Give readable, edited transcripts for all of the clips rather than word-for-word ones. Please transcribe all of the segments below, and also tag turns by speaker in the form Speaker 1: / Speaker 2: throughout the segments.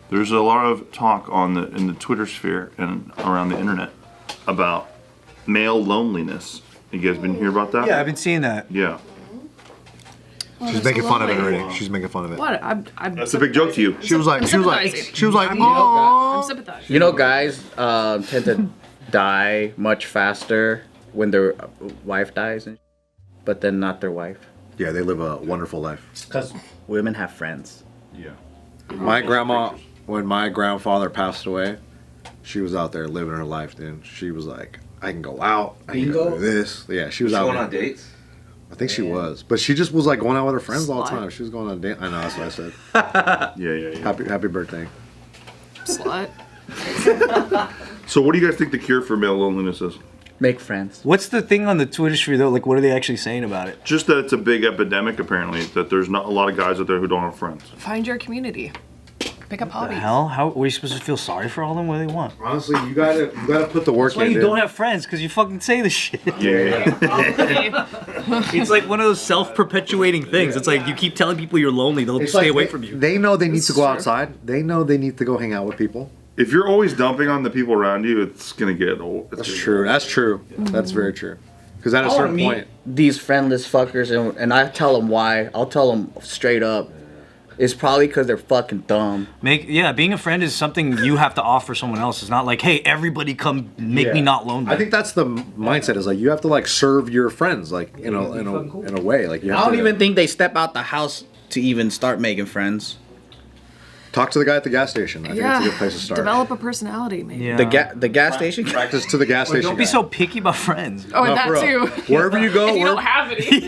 Speaker 1: There's a lot of talk in the Twitter sphere and around the internet about male loneliness. You guys been hearing about that?
Speaker 2: Yeah, I've been seeing that.
Speaker 1: Yeah.
Speaker 3: She's making fun of it already. She's making fun of it.
Speaker 4: What?
Speaker 1: That's a big joke to you.
Speaker 3: She was like,
Speaker 4: I'm sympathizing.
Speaker 5: You know, guys tend to die much faster when their wife dies, but then not their wife.
Speaker 3: yeah, they live a wonderful life.
Speaker 5: Because women have friends.
Speaker 1: Yeah.
Speaker 3: My grandma, when my grandfather passed away, she was out there living her life, dude. She was like, I can go out, I can go do this. Yeah, she was out
Speaker 6: going
Speaker 3: there.
Speaker 6: on dates?
Speaker 3: I think she was. But she just was like going out with her friends all the time. She was going on a date. I know, that's what I said.
Speaker 1: Yeah.
Speaker 3: Happy birthday.
Speaker 4: Slut.
Speaker 1: So what do you guys think the cure for male loneliness is?
Speaker 5: Make friends.
Speaker 2: What's the thing on the Twitter sphere though? Like, what are they actually saying about it?
Speaker 1: Just that it's a big epidemic, apparently, that there's not a lot of guys out there who don't have friends.
Speaker 4: Find your community. Pick up
Speaker 2: The
Speaker 4: hobbies.
Speaker 2: hell? How are you supposed to feel sorry for all them? What do they want?
Speaker 3: Honestly, you gotta put the work
Speaker 2: That's why
Speaker 3: in.
Speaker 2: you
Speaker 3: dude.
Speaker 2: don't have friends, because you fucking say this shit.
Speaker 1: Yeah.
Speaker 2: It's like one of those self-perpetuating things. It's like you keep telling people you're lonely, they'll
Speaker 3: It's
Speaker 2: stay
Speaker 3: like
Speaker 2: away from you.
Speaker 3: They know they need
Speaker 4: This
Speaker 3: to
Speaker 4: is
Speaker 3: go
Speaker 4: true.
Speaker 3: outside. They know they need to go hang out with people.
Speaker 1: If you're always dumping on the people around you, it's gonna get old.
Speaker 3: That's true. That's true. That's very true. Because at a certain point,
Speaker 5: these friendless fuckers, and I tell them why. I'll tell them straight up. It's probably because they're fucking dumb.
Speaker 2: Being a friend is something you have to offer someone else. It's not like, hey, everybody come make me not lonely.
Speaker 3: I think that's the mindset. Is like you have to like serve your friends like in a way. Like you have
Speaker 5: I don't
Speaker 3: to
Speaker 5: even think they step out the house to even start making friends.
Speaker 3: talk to the guy at the gas station. I think it's a good place to start.
Speaker 4: Develop a personality, maybe.
Speaker 2: Yeah.
Speaker 5: The gas station.
Speaker 3: Practice to the gas station.
Speaker 2: Don't be
Speaker 3: guy.
Speaker 2: so picky about friends.
Speaker 4: Oh, and
Speaker 3: No,
Speaker 4: that
Speaker 3: for real.
Speaker 4: too.
Speaker 3: Wherever you go,
Speaker 4: If you don't have any.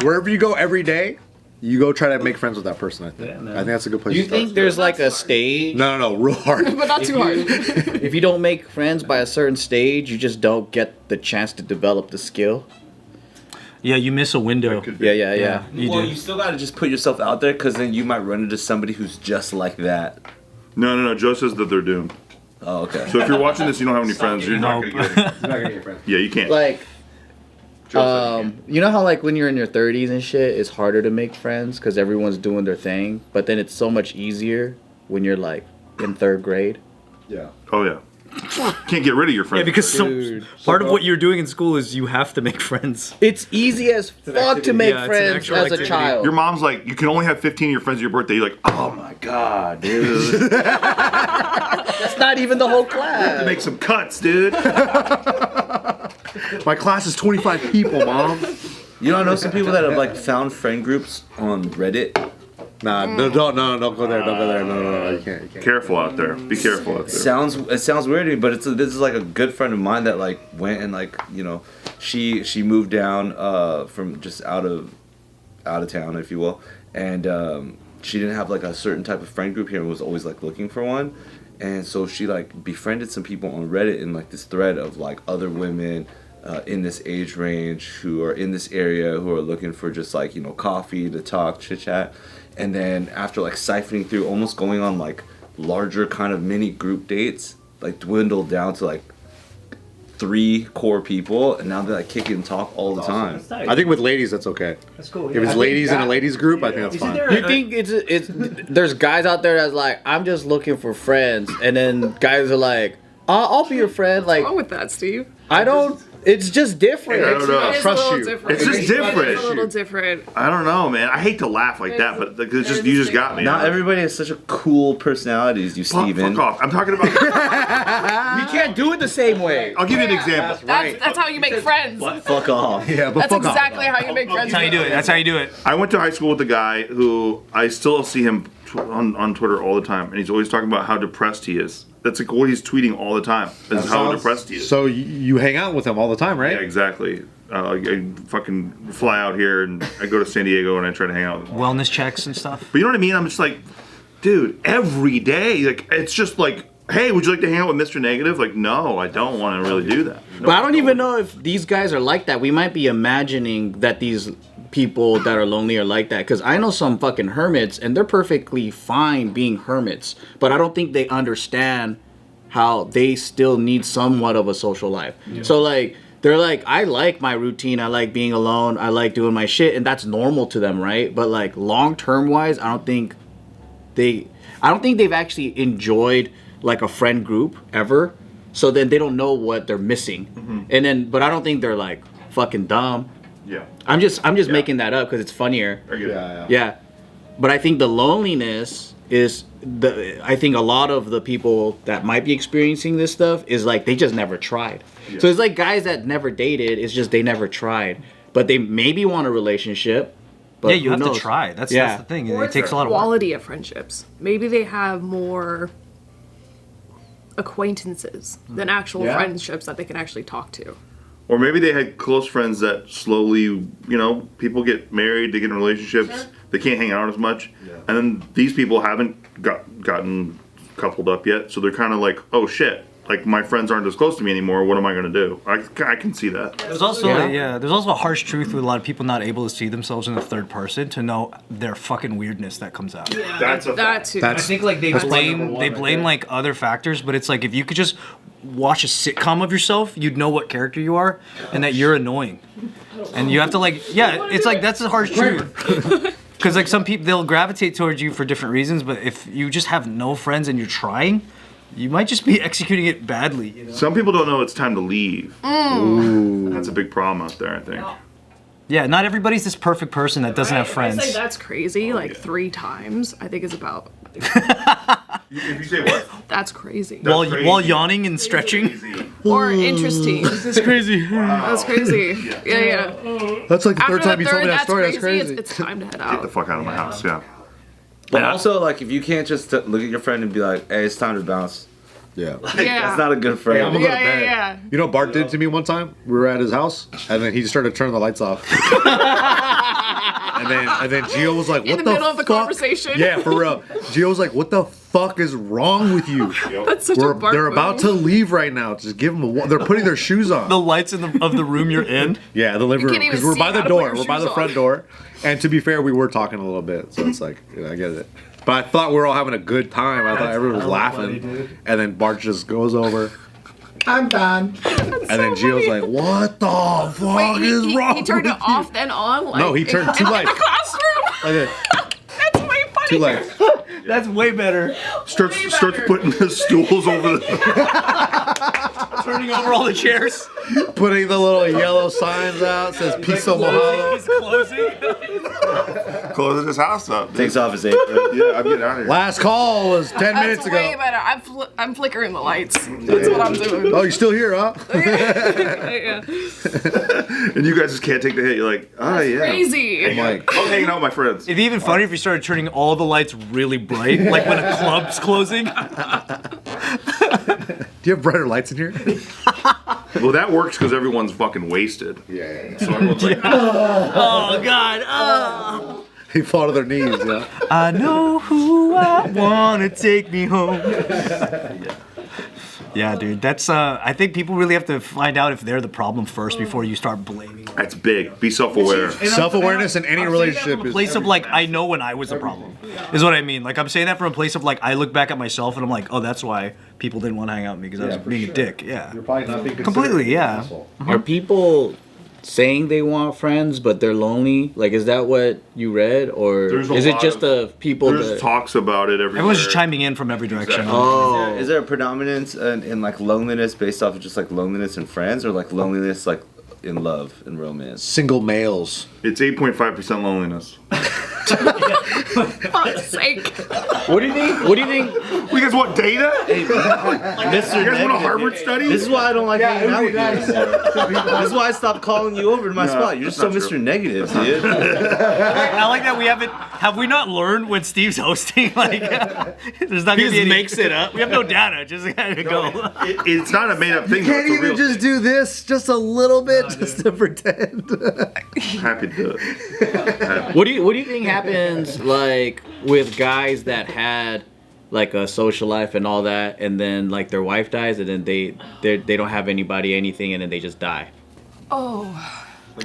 Speaker 3: wherever you go every day, you go try to make friends with that person. I think. I think that's a good place.
Speaker 5: Do you
Speaker 3: to start.
Speaker 5: think there's like a stage?
Speaker 3: No, real hard.
Speaker 4: But not too hard.
Speaker 5: If you don't make friends by a certain stage, you just don't get the chance to develop the skill.
Speaker 2: Yeah, you miss a window.
Speaker 5: Yeah.
Speaker 2: You
Speaker 6: Well,
Speaker 2: do.
Speaker 6: you still gotta just put yourself out there, because then you might run into somebody who's just like that.
Speaker 1: No. Joe says that they're doomed.
Speaker 6: Oh, okay.
Speaker 1: So if you're watching this, you don't have any friends. You're not gonna get it. Yeah, you can't.
Speaker 5: Like, you know how like when you're in your 30s and shit, it's harder to make friends because everyone's doing their thing. But then it's so much easier when you're like in 3rd grade.
Speaker 3: Yeah.
Speaker 1: Oh yeah. Can't get rid of your friends.
Speaker 2: Yeah, because part of what you're doing in school is you have to make friends.
Speaker 5: It's easy as fuck to make
Speaker 2: Yeah, it's an
Speaker 5: friends
Speaker 2: actual
Speaker 5: as
Speaker 2: activity.
Speaker 5: a child.
Speaker 1: your mom's like, you can only have 15 of your friends at your birthday. You're like, oh my god, dude.
Speaker 5: That's not even the whole class.
Speaker 1: Make some cuts, dude.
Speaker 3: My class is 25 people, mom.
Speaker 6: You don't know some people that have like found friend groups on Reddit?
Speaker 3: Nah, don't go there. Don't go there. No, you can't.
Speaker 1: Careful out there. Be careful out there.
Speaker 6: It sounds weird to me, but this is like a good friend of mine that like went and like, you know, she moved down from just out of town, if you will, and she didn't have like a certain type of friend group here and was always like looking for one, and so she like befriended some people on Reddit in like this thread of like other women in this age range who are in this area who are looking for just like, you know, coffee to talk, chit chat. And then after like siphoning through, almost going on like larger kind of mini group dates, like dwindled down to like 3 core people, and now they like kick it and talk all the time.
Speaker 3: I think with ladies, that's okay.
Speaker 2: That's cool.
Speaker 3: If it's ladies in a ladies group, I think that's fine.
Speaker 5: You think it's there's guys out there that's like, I'm just looking for friends, and then guys are like, I'll be your friend. Like,
Speaker 4: What's wrong with that, Steve?
Speaker 5: I don't. It's just different.
Speaker 1: I don't know.
Speaker 4: It is
Speaker 3: trust
Speaker 4: a little
Speaker 3: you.
Speaker 4: different.
Speaker 1: It's just different.
Speaker 4: It's a little different.
Speaker 1: I don't know, man. I hate to laugh like that, but like, it's just you just got me.
Speaker 6: Not everybody has such a cool personality as you, Steven.
Speaker 1: Fuck off. I'm talking about.
Speaker 5: We can't do it the same way.
Speaker 1: I'll give you an example.
Speaker 4: That's how you make friends.
Speaker 6: Fuck off.
Speaker 3: Yeah, but
Speaker 4: That's
Speaker 3: fuck off.
Speaker 4: exactly how you make friends.
Speaker 2: That's how you do it. That's how you do it.
Speaker 1: I went to high school with a guy who I still see him on Twitter all the time, and he's always talking about how depressed he is. That's like what he's tweeting all the time. Is how depressed he is.
Speaker 3: So you hang out with them all the time, right?
Speaker 1: Yeah, exactly. I fucking fly out here and I go to San Diego and I try to hang out with him.
Speaker 2: Wellness checks and stuff.
Speaker 1: But you know what I mean? I'm just like, dude, every day, like it's just like, hey, would you like to hang out with Mr. Negative? Like, no, I don't want to really do that. No,
Speaker 5: But I don't even know if these guys are like that. We might be imagining that these people that are lonely are like that. Because I know some fucking hermits, and they're perfectly fine being hermits. But I don't think they understand how they still need somewhat of a social life. Yeah. So, like, they're like, I like my routine. I like being alone. I like doing my shit. And that's normal to them, right? But, like, long-term wise, I don't think I don't think they've actually enjoyed like a friend group ever. So then they don't know what they're missing. And then, but I don't think they're like fucking dumb.
Speaker 1: Yeah.
Speaker 5: I'm just making that up because it's funnier. Yeah. But I think the loneliness is I think a lot of the people that might be experiencing this stuff is like they just never tried. So it's like guys that never dated. It's just they never tried, but they maybe want a relationship. But
Speaker 2: Yeah, you
Speaker 5: who
Speaker 2: have
Speaker 5: knows?
Speaker 2: to try. That's the thing.
Speaker 4: Or
Speaker 2: It takes a lot of work.
Speaker 4: quality of friendships. Maybe they have more acquaintances than actual friendships that they can actually talk to.
Speaker 1: Or maybe they had close friends that slowly, you know, people get married, they get in relationships, they can't hang out as much, and then these people haven't gotten coupled up yet, so they're kind of like, oh shit, like my friends aren't as close to me anymore. What am I gonna do? I can see that.
Speaker 2: There's also there's also a harsh truth with a lot of people not able to see themselves in the third person to know their fucking weirdness that comes out.
Speaker 4: Yeah,
Speaker 1: That's a
Speaker 4: that too.
Speaker 2: I think like they blame like other factors, but it's like if you could just watch a sitcom of yourself, you'd know what character you are and that you're annoying. And you have to like it's like that's the harsh truth. Because like some people they'll gravitate towards you for different reasons, but if you just have no friends and you're trying, you might just be executing it badly. You know?
Speaker 1: Some people don't know it's time to leave. Ooh. That's a big problem out there, I think.
Speaker 2: Yeah, not everybody's this perfect person that doesn't have
Speaker 4: I
Speaker 2: friends.
Speaker 4: say that's crazy, like 3 times. I think is about.
Speaker 1: If you say what?
Speaker 4: That's crazy.
Speaker 2: While yawning and stretching.
Speaker 4: Or interesting.
Speaker 2: It's crazy.
Speaker 4: That's crazy. Yeah.
Speaker 3: That's like the
Speaker 4: After
Speaker 3: third time
Speaker 4: the
Speaker 3: you told me
Speaker 4: third,
Speaker 3: that story. That's
Speaker 4: crazy.
Speaker 3: crazy.
Speaker 4: It's time to head
Speaker 1: Get the
Speaker 4: out.
Speaker 1: fuck out of my house, yeah.
Speaker 6: But also, like, if you can't just look at your friend and be like, "Hey, it's time to bounce,"
Speaker 3: Yeah.
Speaker 4: Yeah.
Speaker 6: that's not a good
Speaker 3: Hey,
Speaker 6: friend.
Speaker 3: I'm gonna go to
Speaker 4: Yeah,
Speaker 3: bed.
Speaker 4: yeah.
Speaker 3: You know what Bart did to me one time? We were at his house, and then he just started turning the lights off. and then Gio was like, "What
Speaker 4: In the middle of the
Speaker 3: fuck?"
Speaker 4: conversation.
Speaker 3: Yeah, for real. Gio was like, "What the fuck is wrong with you?
Speaker 4: That's such a Bart
Speaker 3: They're about to
Speaker 4: move.
Speaker 3: leave right now. Just give them a. They're putting their shoes on.
Speaker 2: The lights of the room you're in.
Speaker 3: Yeah, the living room
Speaker 4: can't even
Speaker 3: because we're
Speaker 4: see
Speaker 3: by the
Speaker 4: how to put
Speaker 3: door.
Speaker 4: your
Speaker 3: We're by
Speaker 4: shoes
Speaker 3: the front
Speaker 4: on.
Speaker 3: door. And to be fair, we were talking a little bit, so it's like I get it. But I thought we were all having a good time. I thought everyone was laughing, and then Bart just goes over. I'm done. And then Gio's like, "What the fuck
Speaker 4: Wait,
Speaker 3: is wrong?"
Speaker 4: he turned
Speaker 3: with
Speaker 4: it off then on? Like,
Speaker 3: No, he turned two
Speaker 4: in
Speaker 3: lights.
Speaker 4: the classroom?
Speaker 3: you?"
Speaker 4: That's way funny.
Speaker 3: Two lights.
Speaker 2: That's way better.
Speaker 1: Starts
Speaker 4: better.
Speaker 1: putting the stools over the...
Speaker 2: Turning over all the chairs.
Speaker 3: Putting the little yellow signs out, says Piso Mahalo.
Speaker 2: He's closing.
Speaker 1: Closing his house up.
Speaker 6: Takes off his apron.
Speaker 1: Yeah, I'm getting out of here.
Speaker 3: Last call was 10 minutes
Speaker 4: That's way
Speaker 3: ago.
Speaker 4: better. I'm flickering the lights. That's what I'm doing.
Speaker 3: Oh, you still here, huh?
Speaker 4: Yeah.
Speaker 1: And you guys just can't take the hit. You're like, oh yeah.
Speaker 4: Crazy.
Speaker 3: I'm like,
Speaker 1: I'm hanging out with my friends.
Speaker 2: It'd be even funnier if you started turning all the lights really bright, like when a club's closing.
Speaker 3: do you have brighter lights in here?
Speaker 1: Well, that works because everyone's fucking wasted.
Speaker 3: Yeah.
Speaker 1: So everyone's like,
Speaker 2: Oh God! Oh.
Speaker 3: They fall to their knees, yeah.
Speaker 2: I know who I wanna take me home. Yeah, dude. That's I think people really have to find out if they're the problem first before you start blaming.
Speaker 1: that's big. Be self-aware.
Speaker 3: Self-awareness in any relationship
Speaker 2: From a
Speaker 3: is
Speaker 2: place of like I know when I was the problem is what I mean. Like I'm saying that from a place of like I look back at myself and I'm like, oh, that's why people didn't want to hang out with me because I was being a dick. Yeah.
Speaker 3: probably not being
Speaker 2: Completely, yeah.
Speaker 5: Are people saying they want friends but they're lonely? Like, is that what you read, or
Speaker 1: There's a
Speaker 5: is it
Speaker 1: lot
Speaker 5: just
Speaker 1: of-
Speaker 5: the people
Speaker 1: There's
Speaker 5: that?
Speaker 1: talks about it everywhere.
Speaker 2: Everyone's just chiming in from every direction.
Speaker 1: Exactly.
Speaker 5: Oh,
Speaker 6: Is there a predominance in like loneliness based off of just like loneliness in friends, or like loneliness like in love and romance?
Speaker 3: single males.
Speaker 1: It's 8.5% loneliness.
Speaker 4: Fuck's sake.
Speaker 5: what do you think? What do you think?
Speaker 1: You guys want data?
Speaker 6: Mr.
Speaker 1: You guys want a Harvard study?
Speaker 6: This is why I don't like hanging out with you anymore. This is why I stopped calling you over to my spot. You're just so
Speaker 1: that's not
Speaker 6: Mr. Negative, dude.
Speaker 2: I like that we haven't. Have we not learned when Steve's hosting? Like, there's not gonna be any,
Speaker 5: makes it up.
Speaker 2: We have no data. Just gotta go.
Speaker 1: It's not a made-up thing. Though. It's a real thing.
Speaker 3: do this just a little bit just to pretend.
Speaker 1: Happy to do it.
Speaker 5: What do you think happens like with guys that had like a social life and all that, and then like their wife dies, and then they don't have anybody, anything, and then they just die?
Speaker 4: Oh.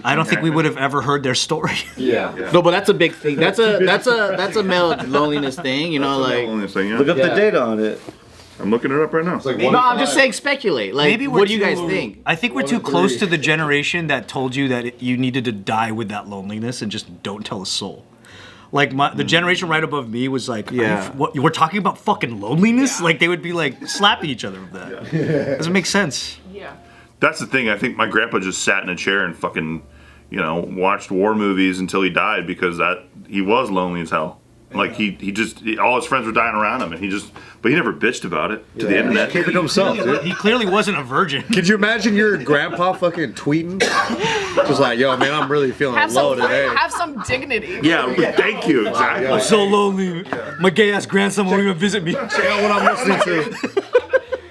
Speaker 2: I don't think we would have ever heard their story.
Speaker 3: Yeah.
Speaker 5: No, but that's a big thing. That's a male loneliness thing, you know, like.
Speaker 1: Loneliness thing, yeah.
Speaker 6: Look up the
Speaker 5: Yeah.
Speaker 6: data on it.
Speaker 1: I'm looking it up right now.
Speaker 5: No, I'm just saying speculate. Like,
Speaker 2: Maybe we're
Speaker 5: what do you
Speaker 2: too-
Speaker 5: guys think?
Speaker 2: I think we're too close to the generation that told you that you needed to die with that loneliness and just don't tell a soul. Like the generation right above me was like,
Speaker 5: Yeah.
Speaker 2: what, we're talking about fucking loneliness? Like they would be like slapping each other with that. Doesn't make sense.
Speaker 4: Yeah.
Speaker 1: That's the thing. I think my grandpa just sat in a chair and fucking, watched war movies until he died because he was lonely as hell. Like he just all his friends were dying around him, and but he never bitched about it to the internet.
Speaker 3: Keep it to himself, dude.
Speaker 2: He clearly wasn't a virgin.
Speaker 3: Could you imagine your grandpa fucking tweeting? Just like, yo, man, I'm really feeling low today.
Speaker 4: Have some dignity.
Speaker 1: Yeah, thank you. Exactly.
Speaker 2: I'm so lonely. My gay ass grandson won't even visit me.
Speaker 3: Check out what I'm listening to.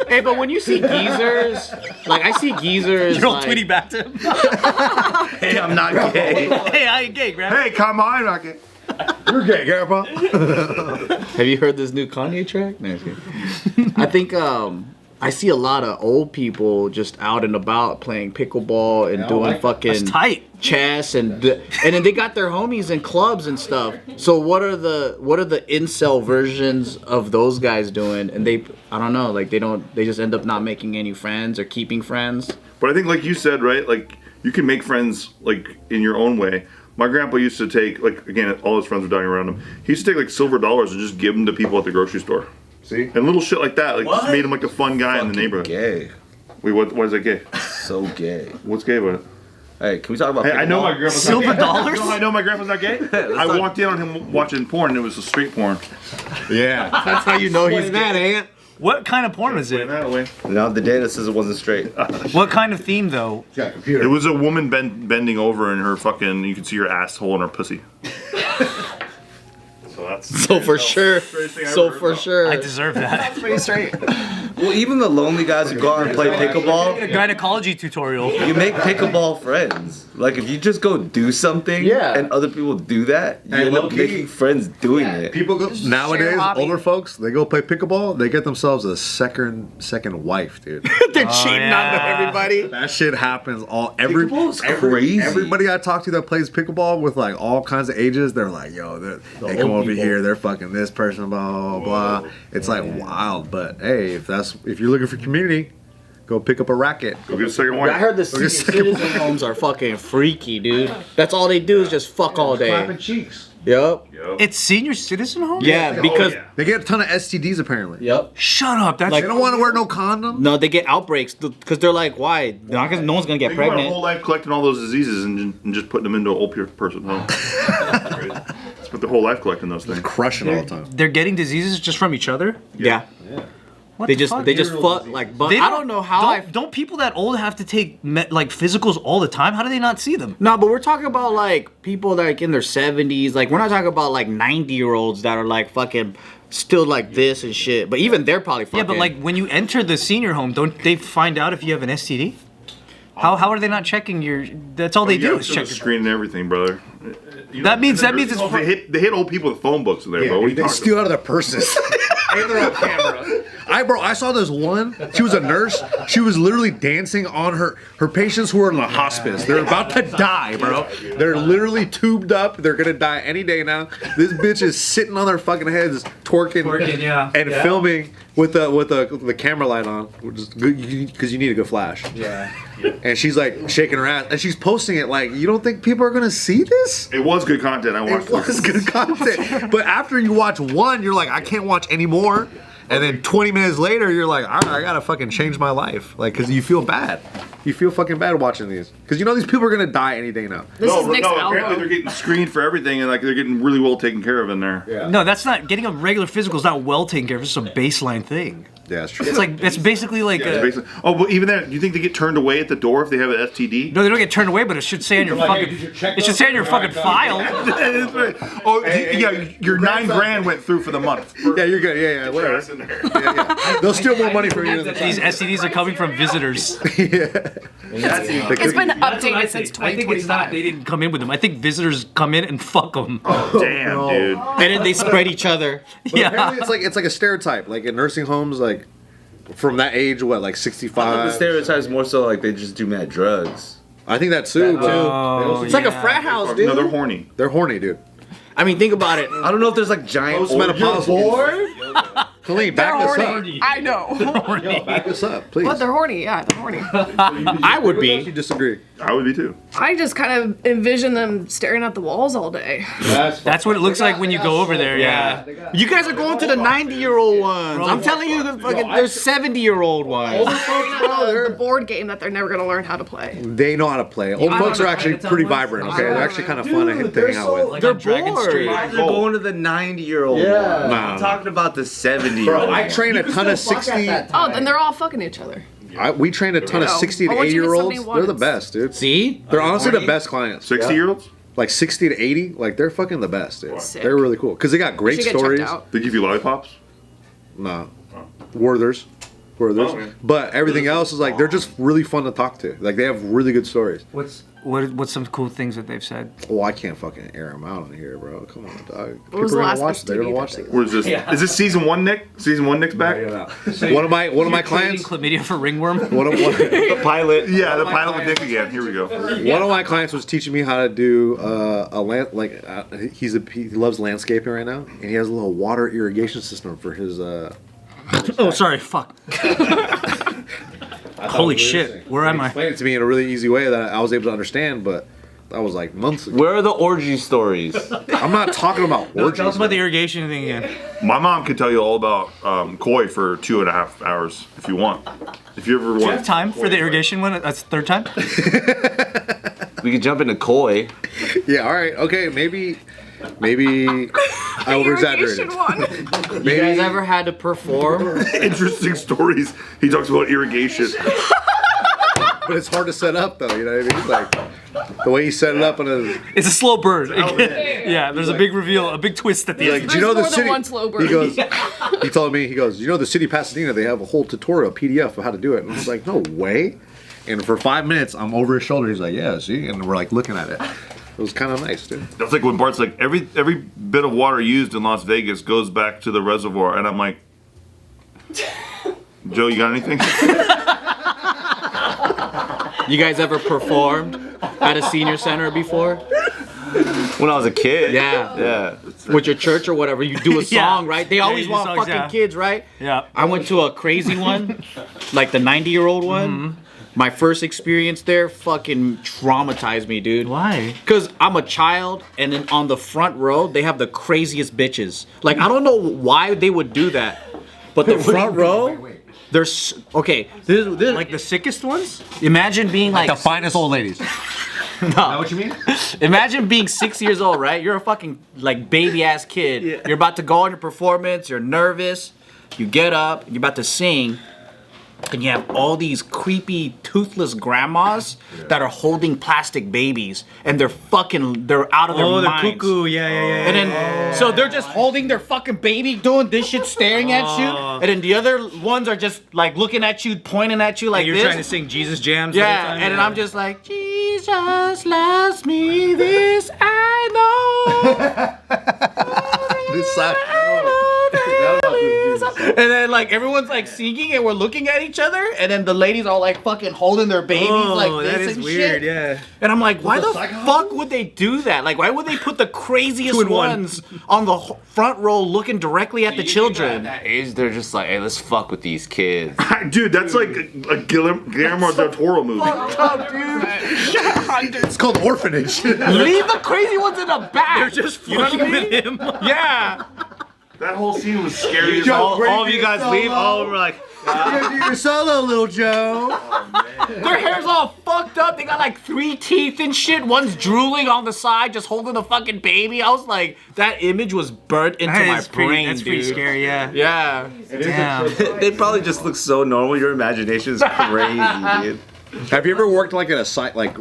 Speaker 5: Hey, but when you see geezers, like I see geezers.
Speaker 2: You're all
Speaker 5: like,
Speaker 2: tweeting back to him.
Speaker 6: Hey, I'm not gay.
Speaker 2: Hey, I ain't gay, grandpa.
Speaker 1: Hey, come on, Rocket.
Speaker 3: You're gay, grandpa.
Speaker 5: Have you heard this new Kanye track? No, I'm kidding. I think I see a lot of old people just out and about playing pickleball and doing fucking
Speaker 2: That's tight.
Speaker 5: chess and then they got their homies in clubs and stuff. So what are the incel versions of those guys doing? And I don't know, like they just end up not making any friends or keeping friends.
Speaker 1: But I think, like you said, right? Like you can make friends like in your own way. My grandpa used to take, like, again, all his friends were dying around him. He used to take like silver dollars and just give them to people at the grocery store.
Speaker 3: See?
Speaker 1: And little shit like that, like just made him like a fun guy in the neighborhood.
Speaker 6: Gay.
Speaker 1: Wait, why is that gay?
Speaker 6: So gay.
Speaker 1: What's gay about it?
Speaker 6: Hey, can we talk about?
Speaker 1: Hey, I know my grandpa's
Speaker 2: Silver
Speaker 1: not gay.
Speaker 2: dollars?
Speaker 1: No, I know my grandpa's not gay. I walked in on him watching porn, and it was a street porn.
Speaker 3: Yeah.
Speaker 5: That's how you know he's
Speaker 3: that, ain't
Speaker 2: What kind of porn is it?
Speaker 1: That way.
Speaker 6: Now the data says it wasn't straight.
Speaker 2: What kind of theme though?
Speaker 3: got a computer.
Speaker 1: It was a woman bending over, and her fucking, you could see her asshole in her pussy. So that's
Speaker 5: So for sure.
Speaker 1: straightest thing I
Speaker 5: So
Speaker 1: ever heard
Speaker 5: for
Speaker 1: about.
Speaker 5: sure.
Speaker 2: I deserve that.
Speaker 4: Pretty straight.
Speaker 6: Well, even the lonely guys who go out and play pickleball,
Speaker 2: A gynecology tutorial.
Speaker 6: you make pickleball friends. Like if you just go do something,
Speaker 5: Yeah.
Speaker 6: and other people do that, you
Speaker 3: Hey,
Speaker 6: end up
Speaker 3: low-key,
Speaker 6: making friends doing it.
Speaker 3: People go nowadays.
Speaker 4: Share a hobby.
Speaker 3: Older folks, they go play pickleball. They get themselves a second wife, dude.
Speaker 5: They're cheating on everybody.
Speaker 3: That shit happens every
Speaker 6: Pickleball's crazy.
Speaker 3: Everybody I talk to that plays pickleball with like all kinds of ages, they're like, yo, they come over here, they're fucking this person, blah blah blah. It's like wild, but hey, if you're looking for community, go pick up a racket.
Speaker 1: Go get a second
Speaker 5: I
Speaker 1: wife.
Speaker 5: heard the senior citizen homes are fucking freaky, dude. That's all they do is just fuck all day.
Speaker 3: cheeks.
Speaker 5: Yep.
Speaker 1: Yo.
Speaker 2: It's senior citizen home?
Speaker 5: Yeah, because
Speaker 1: yeah.
Speaker 3: They get a ton of STDs apparently.
Speaker 5: yep.
Speaker 2: Shut up. That's
Speaker 3: They don't want to wear no condom.
Speaker 5: No, they get outbreaks because they're like, why? No one's gonna get
Speaker 1: They go our
Speaker 5: pregnant.
Speaker 1: whole life collecting all those diseases and just putting them into an old person home. Spent their whole life collecting those things.
Speaker 3: Crushing all the time.
Speaker 2: they're getting diseases just from each other?
Speaker 5: Yeah.
Speaker 2: What
Speaker 5: They
Speaker 2: the
Speaker 5: just
Speaker 2: fuck?
Speaker 5: fuck like. But
Speaker 2: They
Speaker 5: I don't know how.
Speaker 2: Don't people that old have to take like physicals all the time? How do they not see them?
Speaker 5: No, but we're talking about like people that like in their 70s. Like we're not talking about like 90-year-olds that are like fucking still like this and shit. But even they're probably fucking.
Speaker 2: Yeah, but like when you enter the senior home, don't they find out if you have an STD? How are they not checking your? That's all they do is check.
Speaker 1: Screen and everything, brother.
Speaker 2: That means it's.
Speaker 1: They hit old people with phone books in there, bro. What are you
Speaker 3: They
Speaker 1: talking
Speaker 3: steal out of their purses. And they're on camera. I saw this one. She was a nurse. She was literally dancing on her patients who are in the hospice. They're about to die, bro. They're literally tubed up. They're gonna die any day now. This bitch is sitting on their fucking heads, twerking
Speaker 2: yeah.
Speaker 3: and filming with the camera light on, which is good because you need a good flash.
Speaker 2: Yeah.
Speaker 3: And she's like shaking her ass, and she's posting it like, you don't think people are gonna see this?
Speaker 1: It was good content. I watched
Speaker 3: It was good content. But after you watch one, you're like, I can't watch any more. And then 20 minutes later, you're like, all right, I gotta fucking change my life. Like, because you feel bad. You feel fucking bad watching these. Because you know these people are gonna die any day now.
Speaker 4: This is Nick's
Speaker 1: apparently
Speaker 4: album.
Speaker 1: they're getting screened for everything, and like they're getting really well taken care of in there.
Speaker 3: Yeah.
Speaker 2: No, that's not getting a regular physical. Is not well taken care of. It's just a baseline thing.
Speaker 3: Yeah, that's true.
Speaker 2: It's like it's basically like
Speaker 1: Yeah, it's basically, but even then, do you think they get turned away at the door if they have an STD?
Speaker 2: no, they don't get turned away, but it should say on your fucking. It should say on your fucking file.
Speaker 1: Your $9,000 went through for the month.
Speaker 3: Yeah, you're good. Yeah, whatever.
Speaker 1: That's in there.
Speaker 3: Yeah. They'll steal more money from you.
Speaker 2: These STDs are coming from visitors.
Speaker 4: It's been updated since
Speaker 2: I think it's not.
Speaker 4: 2025.
Speaker 2: They didn't come in with them. I think visitors come in and fuck them.
Speaker 1: Damn, dude.
Speaker 5: and then they spread each other.
Speaker 3: But apparently it's like a stereotype. Like in nursing homes, like from that age, what, like
Speaker 6: The
Speaker 3: 65?
Speaker 6: stereotype's more so like they just do mad drugs.
Speaker 3: I think that too.
Speaker 2: Oh,
Speaker 5: It's like a frat house, dude.
Speaker 1: No, they're horny.
Speaker 3: They're horny, dude.
Speaker 5: I mean, think about it.
Speaker 6: I don't know if there's like giant
Speaker 3: Postmenopausal. Kalyne, back
Speaker 4: They're
Speaker 3: this
Speaker 4: horny. I know.
Speaker 3: up. Back this up, please.
Speaker 4: But they're horny. Yeah, they're horny.
Speaker 5: I would
Speaker 3: You
Speaker 5: be.
Speaker 3: disagree.
Speaker 1: I would be too.
Speaker 4: I just kind of envision them staring at the walls all day.
Speaker 2: That's what it looks like when you go over there. Yeah.
Speaker 5: You guys are going to the 90-year-old ones. I'm telling you, there's 70-year-old ones.
Speaker 4: The board game that they're never gonna learn how to play.
Speaker 3: They know how to play. Old folks are actually pretty vibrant. Okay, they're actually kind of fun to hang out with.
Speaker 2: Like
Speaker 5: They're
Speaker 2: on Dragon Street.
Speaker 5: bored.
Speaker 6: They're going to the 90-year-old.
Speaker 3: Nah.
Speaker 6: I'm talking about the 70-year-old.
Speaker 3: I train a ton of 60.
Speaker 4: Oh, then they're all fucking each other.
Speaker 3: We train a ton of 60 to
Speaker 4: Why won't you get
Speaker 3: 80-year-olds.
Speaker 4: somebody
Speaker 3: They're the
Speaker 4: once?
Speaker 3: best, dude.
Speaker 5: See?
Speaker 3: They're honestly the best clients.
Speaker 1: 60-year-olds?
Speaker 3: Like 60 to 80, like they're fucking the best, dude.
Speaker 4: Sick.
Speaker 3: They're really cool because they got great
Speaker 4: Should get checked
Speaker 3: stories.
Speaker 4: out.
Speaker 1: They give you lollipops?
Speaker 3: Nah, Werthers. But everything else is like they're just really fun to talk to. Like they have really good stories.
Speaker 2: What's some cool things that they've said?
Speaker 3: Oh, I can't fucking air them out in here, bro. Come on, dog.
Speaker 4: What was
Speaker 3: People
Speaker 4: the
Speaker 3: are
Speaker 4: last
Speaker 3: gonna watch it. They're gonna
Speaker 4: STD
Speaker 3: watch
Speaker 4: that
Speaker 3: it.
Speaker 4: they-
Speaker 1: Where's this? Is this season 1, Nick? Season 1, Nick's back?
Speaker 3: One of my clients.
Speaker 2: Chlamydia for ringworm.
Speaker 6: The pilot.
Speaker 1: Yeah, the pilot with Nick again. Here we go.
Speaker 3: One of my clients was teaching me how to do he loves landscaping right now, and he has a little water irrigation system for his.
Speaker 2: Oh, sorry. Fuck. Holy shit. Where am I?
Speaker 3: Explained it to me in a really easy way that I was able to understand, but that was like months ago.
Speaker 6: Where are the orgy stories?
Speaker 3: I'm not talking about orgies.
Speaker 2: Tell us about the irrigation thing again.
Speaker 1: My mom could tell you all about koi for 2.5 hours if you want. If you ever
Speaker 2: Do you
Speaker 1: want.
Speaker 2: have time for the irrigation one? That's the third time?
Speaker 6: We could jump into koi.
Speaker 3: Yeah, all right, okay, maybe I over exaggerated.
Speaker 4: Irrigation one.
Speaker 5: You guys ever had to perform?
Speaker 1: Interesting stories. He talks about irrigation.
Speaker 3: But it's hard to set up though, you know what I mean? Like the way he set it up on a
Speaker 2: It's a slow burn. Yeah, there's a big reveal, a big twist at the
Speaker 3: like,
Speaker 2: end.
Speaker 3: do you know the
Speaker 4: more than
Speaker 3: city?
Speaker 4: one slow burn.
Speaker 3: He goes, he told me, he goes, you know the city of Pasadena, they have a whole tutorial PDF of how to do it. And I was like, no way. And for 5 minutes, I'm over his shoulder. He's like, yeah, see, and we're like looking at it. It was kind of nice, dude.
Speaker 1: That's like when Bart's like, every bit of water used in Las Vegas goes back to the reservoir. And I'm like, Joe, you got anything?
Speaker 5: You guys ever performed at a senior center before?
Speaker 6: When I was a kid.
Speaker 5: Yeah.
Speaker 6: Yeah.
Speaker 5: With your church or whatever, you do a song,
Speaker 2: Yeah.
Speaker 5: right? They
Speaker 2: Yeah,
Speaker 5: always
Speaker 2: you do
Speaker 5: want
Speaker 2: songs,
Speaker 5: fucking
Speaker 2: yeah.
Speaker 5: kids, right?
Speaker 2: Yeah.
Speaker 5: I went to a crazy one, like the 90-year-old one. My first experience there fucking traumatized me, dude.
Speaker 2: Why?
Speaker 5: Because I'm a child, and then on the front row, they have the craziest bitches. Like, I don't know why they would do that, but the front row, there's okay. This
Speaker 2: Like the sickest ones?
Speaker 5: imagine being like
Speaker 3: The finest old ladies.
Speaker 5: no.
Speaker 3: Is that what you mean?
Speaker 5: Imagine being 6 years old, right? You're a fucking like baby ass kid.
Speaker 2: Yeah.
Speaker 5: You're about to go on your performance. You're nervous. You get up. You're about to sing. And you have all these creepy, toothless grandmas that are holding plastic babies, and they're out of their
Speaker 2: Oh, the
Speaker 5: minds.
Speaker 2: cuckoo. Yeah.
Speaker 5: And then, so they're just holding their fucking baby, doing this shit, staring at you, and then the other ones are just like looking at you, pointing at you like
Speaker 2: You're
Speaker 5: this.
Speaker 2: trying to sing Jesus jams. the whole
Speaker 5: Yeah,
Speaker 2: time?
Speaker 5: and then I'm just like, Jesus loves me, this I know.
Speaker 3: This side.
Speaker 5: And then like everyone's like singing and we're looking at each other, and then the ladies are like fucking holding their babies like this
Speaker 2: that is
Speaker 5: and
Speaker 2: weird.
Speaker 5: shit.
Speaker 2: Yeah.
Speaker 5: And I'm like, why the fuck would they do that? Like, why would they put the craziest
Speaker 2: 2 in 1.
Speaker 5: ones on the front row looking directly at the children?
Speaker 6: At that age, they're just like, hey, let's fuck with these kids.
Speaker 1: Dude, that's like a Guillermo del Toro movie.
Speaker 3: It's called Orphanage.
Speaker 5: Leave the crazy ones in the back.
Speaker 2: They're just fucking with him.
Speaker 5: Yeah.
Speaker 1: That whole scene was scary as hell.
Speaker 6: All of you guys leave. All of them are like,
Speaker 3: You're solo, little Joe.
Speaker 5: Their hair's all fucked up. They got like 3 teeth and shit. One's drooling on the side, just holding the fucking baby. I was like, that image was burnt into my brain,
Speaker 2: That's
Speaker 5: dude.
Speaker 2: pretty scary. Yeah.
Speaker 5: Yeah.
Speaker 2: Damn.
Speaker 6: they probably just look so normal. Your imagination is crazy, dude.
Speaker 3: Have you ever worked like at a site like?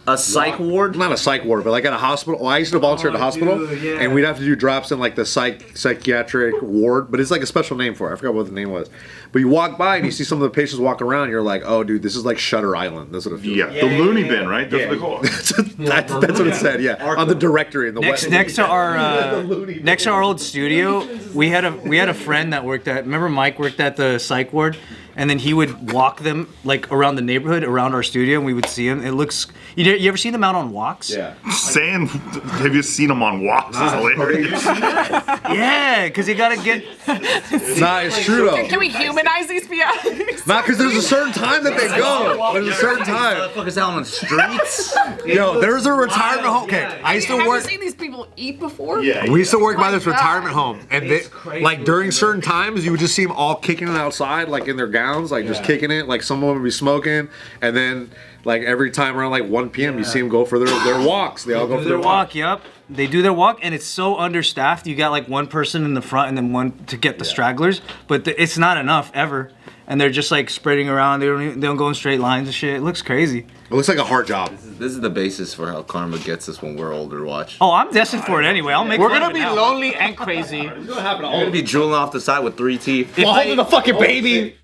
Speaker 6: A psych ward?
Speaker 3: Not a psych ward, but like at a hospital. Well, I used to volunteer at a hospital,
Speaker 2: dude, yeah.
Speaker 3: and we'd have to do drops in like the psychiatric ward, but it's like a special name for it. I forgot what the name was. But you walk by and you see some of the patients walking around, and you're like, oh, dude, this is like Shutter Island. That's what it feels
Speaker 1: Yeah,
Speaker 3: like.
Speaker 1: the loony bin, right? That's what they call it.
Speaker 3: That's what it said. Yeah, on the directory in the
Speaker 2: Next to our old studio, we had a friend that worked at. Remember Mike worked at the psych ward, and then he would walk them like around the neighborhood, around our studio, and we would see him. It looks. You ever seen them out on walks?
Speaker 6: Yeah.
Speaker 1: Saying, have you seen them on walks? Is hilarious.
Speaker 2: Yeah, because you gotta get.
Speaker 3: Nah, it's true though.
Speaker 4: Can we humanize these PIs?
Speaker 3: Not because there's a certain time that they go. There's a certain time.
Speaker 5: Motherfuckers out on the streets.
Speaker 3: Yo, there's a retirement home. Okay, I used to
Speaker 4: Have
Speaker 3: work.
Speaker 4: you seen these people eat before?
Speaker 1: Yeah.
Speaker 3: We used to work by this
Speaker 4: Oh my
Speaker 3: retirement
Speaker 4: God.
Speaker 3: home, and they, like during certain times, you would just see them all kicking it outside, like in their gowns, like just kicking it. Like some of them would be smoking, and then like every time around like 1 p.m., you see them go for their walks. They all go for their walk.
Speaker 2: Yep. They do their walk, and it's so understaffed. You got like one person in the front and then one to get the stragglers, but it's not enough ever. And they're just like spreading around. They don't go in straight lines and shit. It looks crazy.
Speaker 3: It looks like a hard job.
Speaker 6: This is the basis for how karma gets us when we're older. Watch.
Speaker 2: Oh, I'm destined for it anyway. I'll make.
Speaker 5: We're
Speaker 2: fun
Speaker 5: gonna
Speaker 2: of it
Speaker 5: be
Speaker 2: now.
Speaker 5: lonely and crazy.
Speaker 6: You're gonna be drooling off the side with 3 teeth.
Speaker 5: While holding a fucking baby.